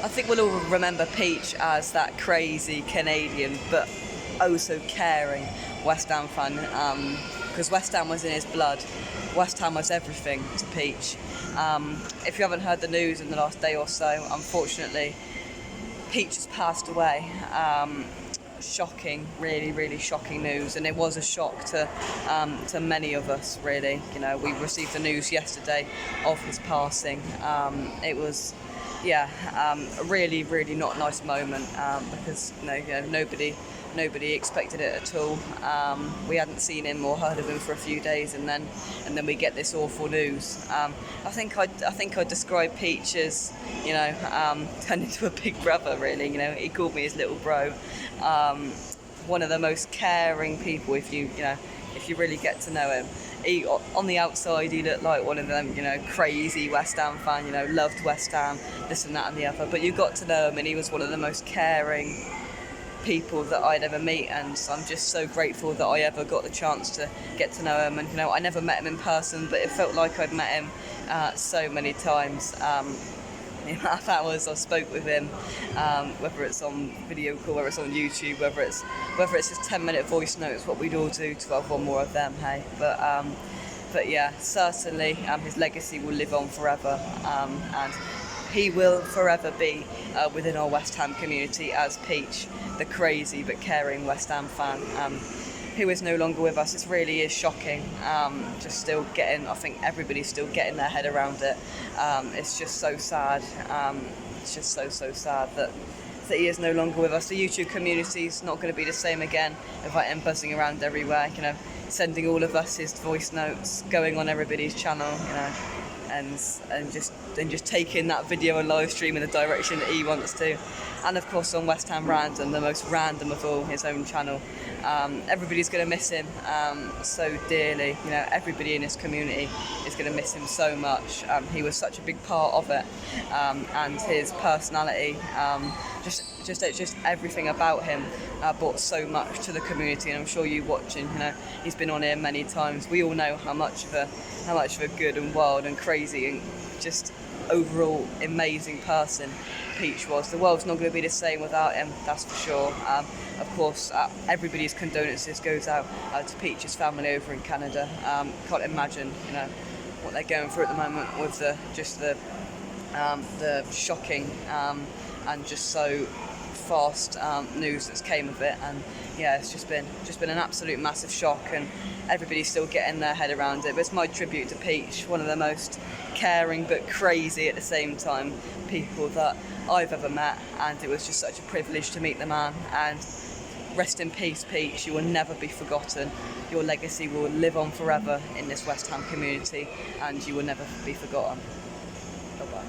I think we'll all remember Peach as that crazy Canadian, but oh so caring West Ham fan, because West Ham was in his blood. West Ham was everything to Peach. If you haven't heard the news in the last day or so, unfortunately, Peach has passed away. Shocking, really, really shocking news, and it was a shock to many of us. Really, you know, we received the news yesterday of his passing. It was, a really, really not nice moment, because nobody expected it at all. We hadn't seen him or heard of him for a few days, and then we get this awful news. I think I'd describe Peach as, turned into a big brother. Really, he called me his little bro. One of the most caring people. If you really get to know him. On the outside, he looked like one of them, crazy West Ham fan, loved West Ham, this and that and the other. But you got to know him, and he was one of the most caring people that I'd ever meet, and I'm just so grateful that I ever got the chance to get to know him. And I never met him in person, but it felt like I'd met him so many times. The amount of hours I spoke with him, whether it's on video call, whether it's on YouTube, whether it's his 10-minute voice notes, what we'd all do to have one more of them, hey. But yeah, certainly his legacy will live on forever, and he will forever be within our West Ham community as Peach, the crazy but caring West Ham fan, who is no longer with us. It really is shocking. I think everybody's still getting their head around it. It's just so sad. It's just so sad that he is no longer with us. The YouTube community is not going to be the same again. Without him buzzing around everywhere, sending all of us his voice notes, going on everybody's channel, and just taking that video and live stream in the direction that he wants to. And of course on West Ham Random, the most random of all, his own channel. Everybody's going to miss him so dearly. Everybody in his community is going to miss him so much. He was such a big part of it, and his personality, just everything about him brought so much to the community. And I'm sure you watching, he's been on here many times. We all know how much of a good and wild and crazy and just overall amazing person Peach was. The world's not going to be the same without him, that's for sure. Of course, everybody's condolences goes out to Peach's family over in Canada. Can't imagine, what they're going through at the moment with the shocking and just so fast news that's came of it. And yeah, it's just been an absolute massive shock, and everybody's still getting their head around it. But it's my tribute to Peach, one of the most caring but crazy at the same time people that I've ever met, and it was just such a privilege to meet the man. And rest in peace, Peach. You will never be forgotten. Your legacy will live on forever in this West Ham community, and you will never be forgotten. Bye-bye.